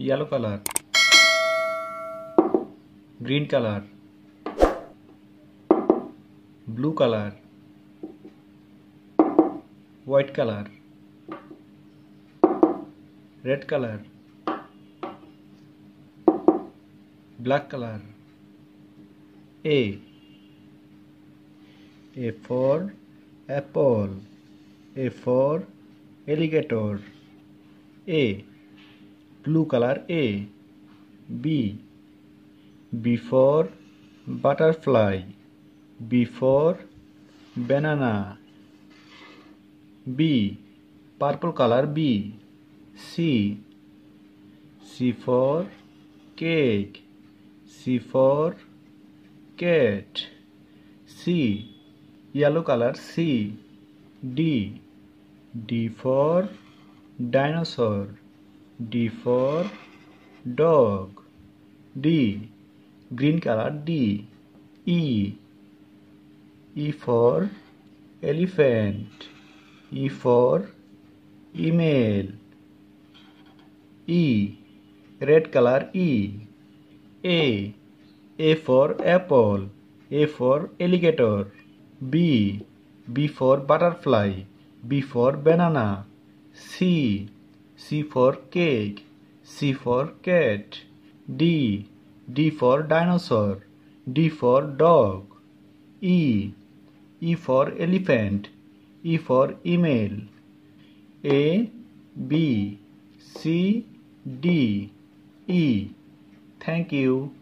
yellow color, green color, blue color, white color, red color, black color. A for apple. A for alligator. A blue color. A B for butterfly. B for banana. B purple color. B C for cake. C for cat. C yellow color. C D for dinosaur. D for dog. D green color. D E for elephant. E for email. E red color. A for apple. A for alligator. B for butterfly. B for banana. C for cake. C for cat. D for dinosaur. D for dog. E for elephant. E for email. A B C D E. Thank you.